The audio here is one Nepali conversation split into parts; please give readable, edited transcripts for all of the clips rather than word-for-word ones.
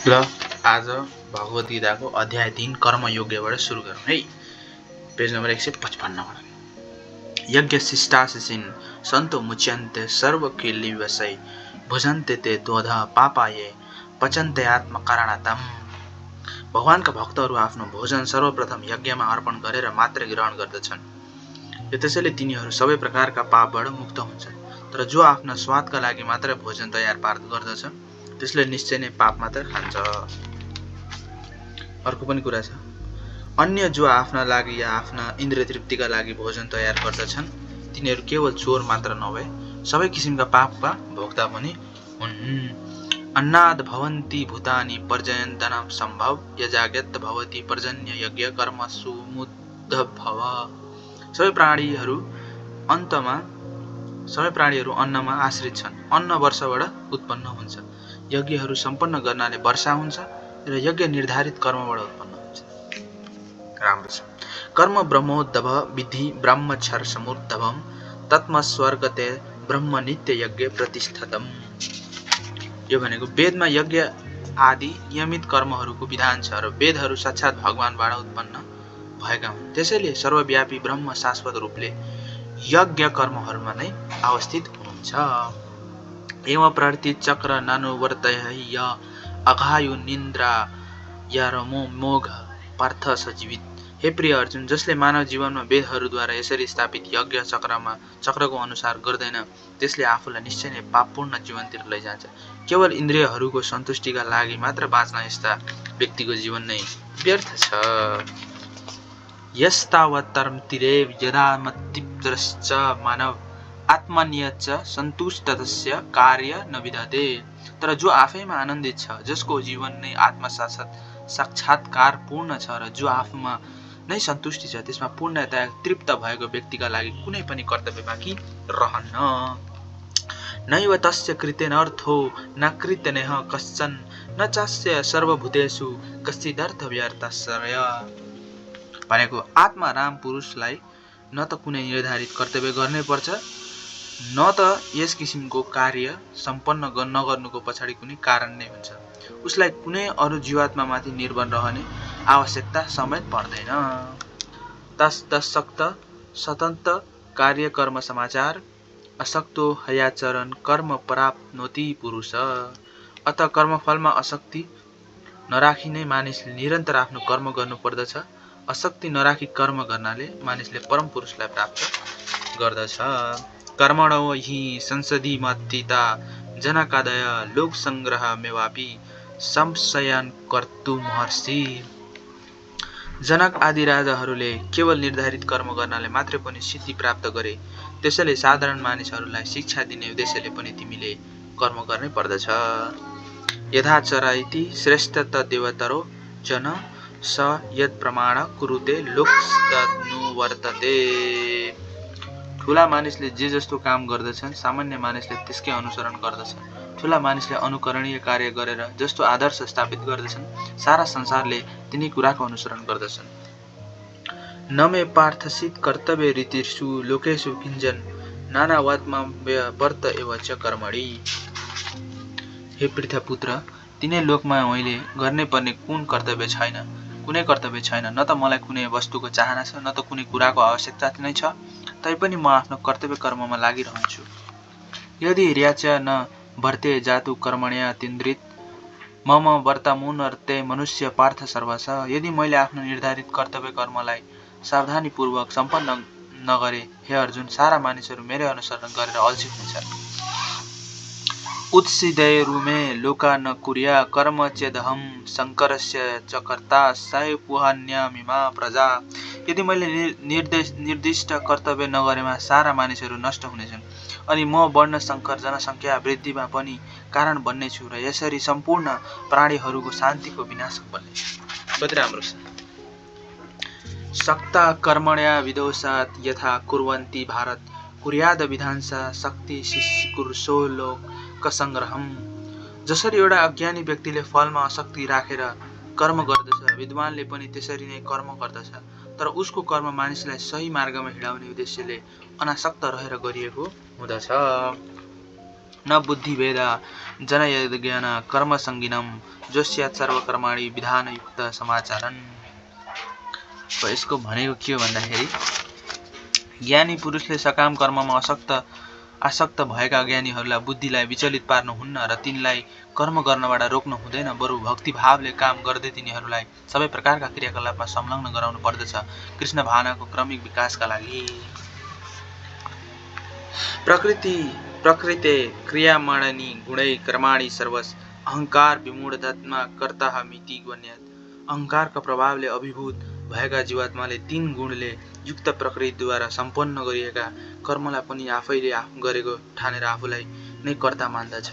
ल आज भगवत गीताको अध्याय 3 कर्मयोग्यबाट सुरु गरौँ है। Page number 155। यज्ञ शिष्टाशिन सन्तो मुच्यन्ते सर्व किल्लिवसै भुजन्ते ते दोध पापाये पचन्ते आत्मकारणातम। भगवानका भक्तहरू आफ्नो भोजन सर्वप्रथम यज्ञमा अर्पण गरेर मात्र ग्रहण गर्दछन्। यो त्यसैले तिनीहरू सबै प्रकारका पापबाट मुक्त हुन्छन्। तर जो आफ्ना स्वादका लागि मात्र भोजन तयार गर्दछ त्यसले निश्चय नै पाप मात्र खान्छ। अर्को पनि कुरा छ, अन्य जो आफ्ना लागि या आफ्ना इन्द्रिय तृप्तिका लागि भोजन तयार गर्दछन् तिनीहरू केवल चोर मात्र नभए सबै किसिमका पापका भोक्ता पनि हुन्। अन्नाद भवन्ति भूतानि पर्जयन्तनं सम्भव यजाग्यत भवति पर्जन्य यज्ञ कर्म सुमुद्धभव। सबै प्राणीहरू अन्नमा आश्रित छन्। अन्न वर्षाबाट उत्पन्न हुन्छ। यज्ञहरू सम्पन्न गर्नाले वर्षा हुन्छ र यज्ञ निर्धारित कर्मबाट उत्पन्न हुन्छ। राम्रो छ। कर्म ब्रह्मोद्भव विधि ब्रह्मक्षर समुद्भवम तत्म स्वर्गते ब्रह्म नित्य यज्ञ प्रतिष्ठतम। यो भनेको वेदमा यज्ञ आदि नियमित कर्महरूको विधान छ र वेदहरू साक्षात् भगवानबाट उत्पन्न भएका हुन्। त्यसैले सर्वव्यापी ब्रह्म शाश्वत रूपले यज्ञ कर्महरूमा नै अवस्थित हुनुहुन्छ। एवं प्रति चक्र नानुवर्तय अघायु निन्द्रा यारमो मोघ पार्थ सजीवित। हे प्रिय अर्जुन, जसले मानव जीवनमा वेदहरूद्वारा यसरी स्थापित यज्ञ चक्रको अनुसार गर्दैन त्यसले आफूलाई निश्चय नै पापपूर्ण जीवनतिर लैजान्छ। केवल इन्द्रियहरूको सन्तुष्टिका लागि मात्र बाँच्न यस्ता व्यक्तिको जीवन नै व्यर्थ छ। यस्तावतर्मतिरेव यदा मत्तिप्रश्च मानव आत्मन्यच सन्तुष्टस्य कार्य न विद्यते। तर जो आफैमा आनन्दित छ, जसको जीवन नै आत्म साक्षात्कार पूर्ण छ र जो आफूमा नै सन्तुष्टि छ, त्यसमा पूर्णतया तृप्त भएको व्यक्तिका लागि कुनै पनि कर्तव्य बाँकी रहन्न। नैव तस्य कृतेनर्थो न कृत्यनेह कश्चन न चास्य सर्वभूतेषु कश्चिदर्थ व्यर्थाश्रय। भनेको आत्मा राम पुरुषलाई न त कुनै निर्धारित कर्तव्य गर्नै पर्छ न त यस किसिमको कार्य सम्पन्न नगर्नुको पछाडि कुनै कारण नै हुन्छ। उसलाई कुनै अरू जीवात्मामाथि निर्भर रहने आवश्यकता समेत पर्दैन। तस्सक्त स्वतन्त्र कार्य कर्म समाचार असक्तो हयाचरण कर्म प्राप्नोति पुरुष। अत कर्मफलमा आसक्ति नराखी नै मानिसले निरन्तर आफ्नो कर्म गर्नुपर्दछ। आसक्ति नराखी कर्म गर्नाले मानिसले परम पुरुषलाई प्राप्त गर्दछ। कर्मणो हि संसदि मत्तिता जनकादय लोक संग्रह मेवापि संशयन कर्तु महर्षि। जनक आदि राजाहरूले केवल निर्धारित कर्म गर्नाले मात्रै पनि सिद्धि प्राप्त गरे। त्यसैले साधारण मानिसहरूलाई शिक्षा दिने उद्देश्यले पनि तिमीले कर्म गर्नै पर्दछ। यथाचरैति श्रेष्ठ तद्देवतरो जन स यद प्रमाण कुरुते लोकस्तदनुवर्तते। ठुला मानिसले जे जस्तो काम गर्दछन् सामान्य मानिसले त्यसकै अनुसरण गर्दछ। ठुला मानिसले अनुकरणीय कार्य गरेर जस्तो आदर्श स्थापित गर्दछन् सारा संसारले तिनी कुराको अनुसरण गर्दछन्। न मे पार्थसित कर्तव्य रीतिषु लोकेषु किञ्चन नानावत्मा वर्त एव च कर्मणि। हे पृथ्वीपुत्र, तिनै लोकमा मैले गर्नै पर्ने कुनै कर्तव्य छैन। न त मलाई कुनै वस्तुको चाहना छ न त कुनै कुराको आवश्यकता नै छ। तैपनि म आफ्नो कर्तव्य कर्ममा लागिरहन्छु। यदि र्याच न वर्ते जातु कर्मण्य तिन्द्रित मम वर्तमुनर्ते मनुष्य पार्थ सर्वश। यदि मैले आफ्नो निर्धारित कर्तव्य कर्मलाई सावधानीपूर्वक सम्पन्न नगरे, हे अर्जुन, सारा मानिसहरू मेरै अनुसरण गरेर अल्छी हुनेछ। उत्सिदेरुमे लोका न कुर्या कर्म चेदहम शङ्करस्य च कर्ता सैपुहन्यमिमा प्रजा। यदि मैले निर्दिष्ट कर्तव्य नगरेमा सारा मानिसहरू नष्ट हुनेछन् अनि म वर्ण शङ्कर जनसङ्ख्या वृद्धिमा पनि कारण बन्नेछु र यसरी सम्पूर्ण प्राणीहरूको शान्तिको विनाशक बन्नेछु। कति राम्रो छ। सक्ता कर्मण्या विदोषात् यथा कुर्वन्ति भारत कुर्याद विधांसा शक्ति शिष्यकुर्सो लोकसङ्ग्रहम्। जसरी एउटा अज्ञानी व्यक्तिले फलमा आसक्ति राखेर कर्म गर्दछ, विद्वानले पनि त्यसरी नै कर्म गर्दछ। तर उसको कर्म मानिसलाई सही मार्गमा हिँडाउने उद्देश्यले अनासक्त रहेर गरिएको हुँदछ। न बुद्धिभेद जनयज्ञान कर्मसङ्गिनम जोस्यात् सर्वकर्माणि विधानयुक्त समाचारन। यसको भनेको के हो भन्दाखेरि ज्ञानी पुरुषले सकाम कर्ममा आसक्त भएका अज्ञानीहरूलाई बुद्धिलाई विचलित पार्नुहुन्न र तिनलाई कर्म गर्नबाट रोक्नु हुँदैन, बरु भक्तिभावले काम गर्दै तिनीहरूलाई सबै प्रकारका क्रियाकलापमा संलग्न गराउनु पर्दछ कृष्ण भावनाको क्रमिक विकासका लागि। प्रकृते क्रियामाणनि गुणै कर्माणि सर्वस् अहंकार विमूढतात्मा कर्ता मिति गण्यत्। अहंकारका प्रभावले अभिभूत भएका जीवात्माले तीन गुणले युक्त प्रकृतिद्वारा सम्पन्न गरिएका कर्मलाई पनि आफैले गरेको ठानेर आफूलाई नै कर्ता मान्दछ।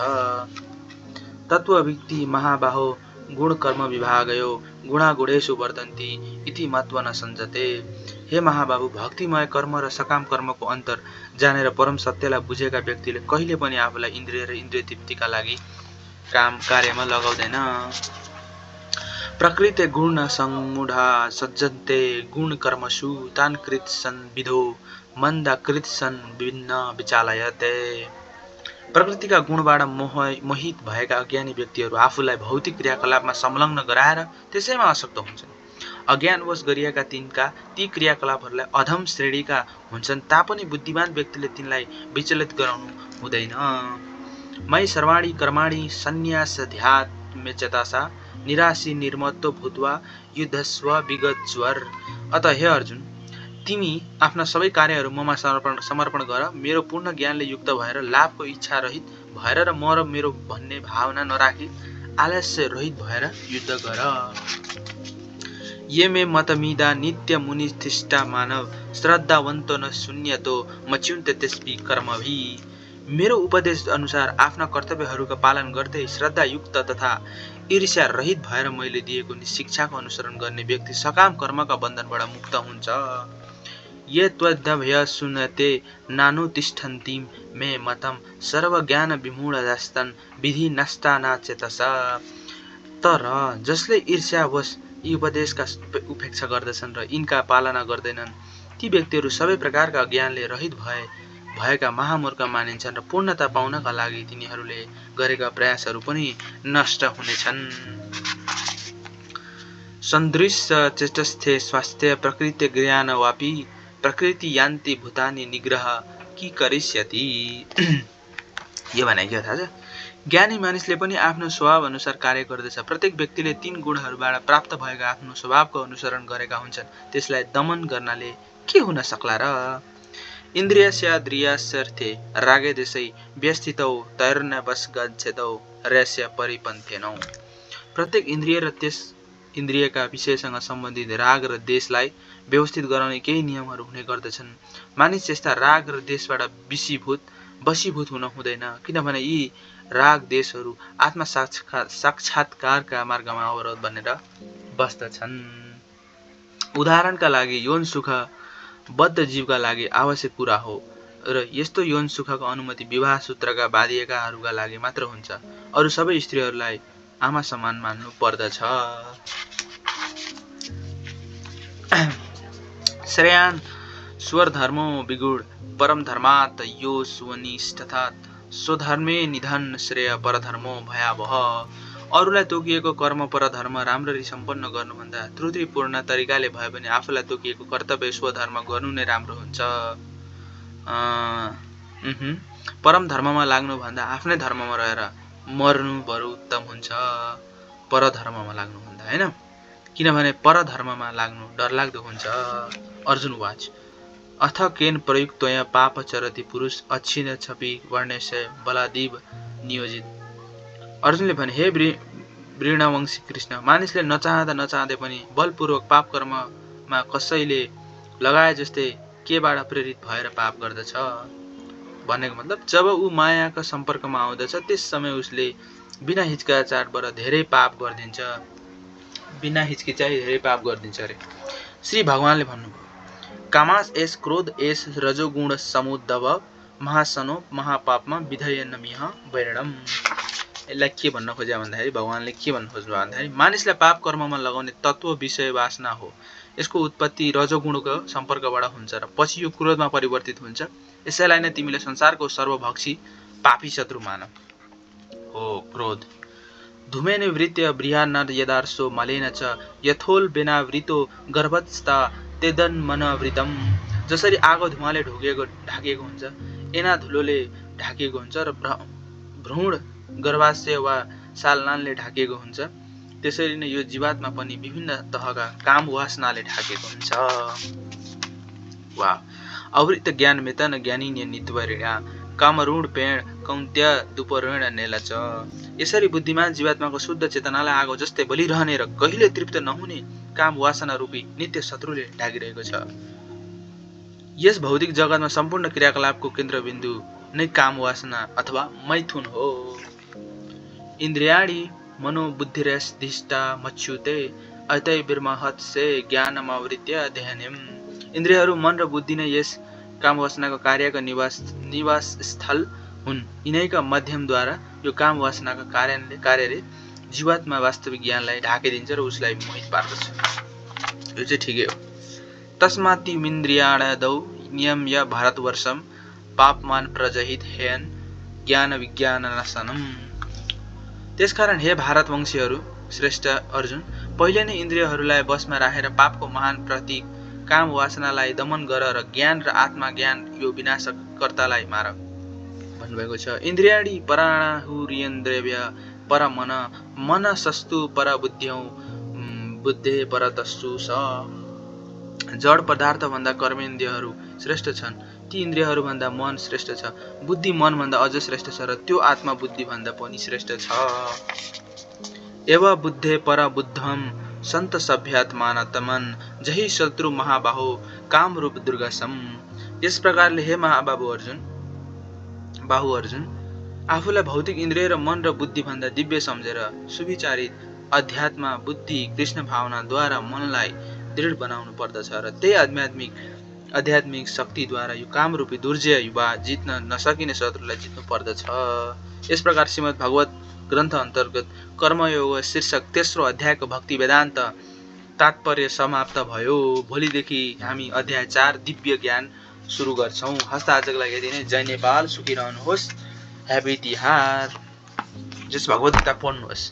तत्त्ववित्ति महाबाहो गुण कर्म विभागयो गुणागुणेषु वर्तन्ति इति मत्वा न सञ्जते। हे महाबाबु, भक्तिमय कर्म र सकाम कर्मको अन्तर जानेर परम सत्यलाई बुझेका व्यक्तिले कहिले पनि आफूलाई इन्द्रिय र इन्द्रिय तृप्तिका लागि कार्यमा लगाउँदैन। प्रकृते गुण संमूढा सज्जन्ते गुण कर्मसु तान् कृत सन् विधो मन्दा कृत सन् विभिन्न विचालयते। प्रकृतिका गुणबाट मोहित भएका अज्ञानी व्यक्तिहरू आफूलाई भौतिक क्रियाकलापमा संलग्न गराएर त्यसैमा आसक्त हुन्छन्। अज्ञानवश गरिएका ती क्रियाकलापहरूलाई अधम श्रेणीका हुन्छन् तापनि बुद्धिमान व्यक्तिले तिनलाई विचलित गराउनु हुँदैन। मै सर्वाणि कर्माणि सन्न्यासध्यात्मेचतासा निराशी निर्मत्तो भूत्वा युद्धस्व विगतज्वर। अत हे अर्जुन, तिमी आफ्ना सबै कार्यहरू ममा समर्पण गर। मेरो पूर्ण ज्ञानले युक्त भएर लाभको इच्छा रहित भएर र म र मेरो भन्ने भावना नराखी आलस्य रहित भएर युद्ध गर। ये मे मतमिदा नित्य मुनिष्ठिष्टा मानव श्रद्धावन्तो न शून्यतो मच्युन्ते त्यसपि कर्मभि। मेरो उपदेश अनुसार आफ्ना कर्तव्यहरूका पालन गर्दै श्रद्धायुक्त तथा ईर्ष्या रहित भएर मैले दिएको शिक्षाको अनुसरण गर्ने व्यक्ति सकाम कर्मका बन्धनबाट मुक्त हुन्छ। ये त्वद्भय सुनते नानुतिष्ठन्ति मे मतम सर्वज्ञान विमूढास्तन् विधि नष्टा नाचेतस। तर जसले ईर्ष्यावश यी उपदेशका उपेक्षा गर्दछन् र यिनका पालना गर्दैनन्, ती व्यक्तिहरू सबै प्रकारका ज्ञानले रहित भएका महामूर्ख मानिन्छन् र पूर्णता पाउनका लागि तिनीहरूले गरेका प्रयासहरू पनि नष्ट हुनेछन्। सन्दृश्य चेष्टस्थे स्वास्थ्य प्रकृति ज्ञान वापि प्रकृति यान्ति भूतानि निग्रह कि करिष्यति। यो भने के थाहा छ? ज्ञानी मानिसले पनि आफ्नो स्वभाव अनुसार कार्य गर्दछ। प्रत्येक व्यक्तिले तीन गुणहरूबाट प्राप्त भएका आफ्नो स्वभावको अनुसरण गरेका हुन्छन्। त्यसलाई दमन गर्नाले के हुन सक्ला र? इन्द्रियस्याद्रियास्यर्थे रागे देशै व्यस्थितौ तैर्नवश गच्छेतौ रस्य परिपन्थेनौ। प्रत्येक इन्द्रिय र त्यस इन्द्रियका विषयसँग सम्बन्धित राग र देशलाई व्यवस्थित गराउने केही नियमहरू हुने गर्दछन्। मानिस यस्ता राग र देशबाट वशीभूत हुन हुँदैन, किनभने यी राग देशहरू आत्मा साक्षात्कारका मार्गमा अवरोध बनेर बस्दछन्। उदाहरणका लागि यौन सुख बद्ध जीवका लागि आवश्यक कुरा हो र यस्तो यौन सुखको अनुमति विवाह सूत्रका बाधिएकाहरूका लागि मात्र हुन्छ। अरू सबै स्त्रीहरूलाई आमा समान मान्नु पर्दछ। श्रेयान् स्वधर्मो विगुण परम धर्मात् यो सुवनिष्ठतात् स्वधर्मे निधन श्रेय परधर्मो भयावह। अरूलाई तोकिएको कर्म परधर्म राम्ररी सम्पन्न गर्नुभन्दा त्रुटिपूर्ण तरिकाले भए पनि आफूलाई तोकिएको कर्तव्य स्वधर्म गर्नु नै राम्रो हुन्छ। परम धर्ममा लाग्नुभन्दा आफ्नै धर्ममा रहेर मर्नु बरु उत्तम हुन्छ, परधर्ममा लाग्नुभन्दा, हैन? किनभने परधर्ममा लाग्नु डरलाग्दो हुन्छ। अर्जुन वाच अथ केन प्रयुक्तया पाप चरति पुरुष अच्छिन छपि वर्णस्य बलादिव नियोजित। अर्जुनले भने, हे वृणवंशी कृष्ण, मानिसले नचाहँदै पनि बलपूर्वक पाप कर्ममा कसैले लगाए जस्तै केबाट प्रेरित भएर पाप गर्दछ? भनेको मतलब जब ऊ मायाका सम्पर्कमा आउँदछ त्यस समय उसले बिना हिचकिचाहटबाट धेरै पाप गरिदिन्छ, बिना हिचकिचाइ धेरै पाप गरिदिन्छ अरे। श्री भगवानले भन्नुभयो, कामास एस क्रोध एस रजोगुण समुद्भव महासनो महापापमा विधयनमिह वैरणम। यसलाई के भन्न खोज्या भन्दाखेरि भगवानले के भन्न खोज्नु भन्दाखेरि मानिसलाई पाप कर्ममा लगाउने तत्त्व विषय वासना हो। यसको उत्पत्ति रजोगुणको सम्पर्कबाट हुन्छ र पछि यो क्रोधमा परिवर्तित हुन्छ। यसैलाई नै तिमीले संसारको सर्वभक्षी पापी शत्रु मानव हो क्रोध। धूमेन वृत्य बृहन्नर यदार्सो मलेन च यथोल बेनावृतो गर्भस्था तेदन मनवृतम। जसरी आगो धुवाले ढाकिएको हुन्छ, एना धुलोले ढाकिएको हुन्छ र भ्रूण गर्भाशय वा सालनालले ढाकिएको हुन्छ, त्यसरी नै यो जीवात्मा पनि विभिन्न तहका काम वासनाले ढाकिएको हुन्छ। वा अवृत ज्ञान मेतन ज्ञानिन्य नित्वरिणा कामरूण पेण कौन्त्य दुपऋण नेलच। यसरी बुद्धिमान जीवात्माको शुद्ध चेतनालाई आगो जस्तै बलिरहने र कहिले तृप्त नहुने काम वासना रूपी नित्य शत्रुले ढाकिरहेको छ। यस भौतिक जगतमा सम्पूर्ण क्रियाकलापको केन्द्रबिन्दु नै काम वासना अथवा मैथुन हो। इन्द्रियाणि मनोबुद्धिरधिष्ठा मच्युते अतै बिर्महत्से ज्ञानमावृत्य देहनिम। इन्द्रियहरू मन र बुद्धि नै यस काम वासनाको कार्यका निवास स्थल हुन्। यिनैका माध्यमद्वारा यो काम वासनाका कार्यले जीवात्मा वास्तविक ज्ञानलाई ढाकिदिन्छ र उसलाई मोहित पार्दछ। यो चाहिँ ठिकै हो। तस्मात्तिमिन्द्रियाणादौ नियम्य भारतवर्षम पापमान प्रजहित हेयन ज्ञान विज्ञाननाशनम। त्यसकारण हे भारतवंशीहरू श्रेष्ठ अर्जुन, पहिले नै इन्द्रियहरूलाई वशमा राखेर पापको महान प्रतीक काम वासनालाई दमन गर र ज्ञान र आत्मा ज्ञान यो विनाशकर्तालाई मार भन्नुभएको छ। इन्द्रियाणि पराणाहुरिन्द्रिय पर मन मनसस्तु पर बुद्ध्यौ बुद्धे परतस्तु स। जड पदार्थभन्दा कर्मेन्द्रियहरू श्रेष्ठ छन्, ती इन्द्रियहरूभन्दा मन श्रेष्ठ छ। बुद्धि मनभन्दा अझ श्रेष्ठ छ र त्यो आत्मा बुद्धिभन्दा पनि श्रेष्ठ छ। एव बुद्धे पर बुद्धम सन्त सभ्यात्मानतमन जहि शत्रु महाबाहो काम रूप दुर्गसम। यस प्रकारले हे महाबाहु अर्जुन, आफूलाई भौतिक इन्द्रिय र मन र बुद्धिभन्दा दिव्य सम्झेर सुविचारित अध्यात्म बुद्धि कृष्ण भावनाद्वारा मनलाई दृढ बनाउनु पर्दछ र त्यही आध्यात्मिक शक्तिद्वारा यो कामरूपी दुर्जय वा जित्न नसकिने शत्रुलाई जित्नु पर्दछ। यस प्रकार श्रीमद् भागवत ग्रन्थ अन्तर्गत कर्मयोग शीर्षक तेस्रो अध्यायको भक्ति वेदान्त तात्पर्य समाप्त भयो। भोलिदेखि हामी अध्याय 4 दिव्य ज्ञान सुरु गर्छौं। हस्त आजको लागि यति नै। जय नेपाल, सुखी रहनुहोस्, ह्यापी तिहार। जस भगवत गीता पढ्नुहोस्।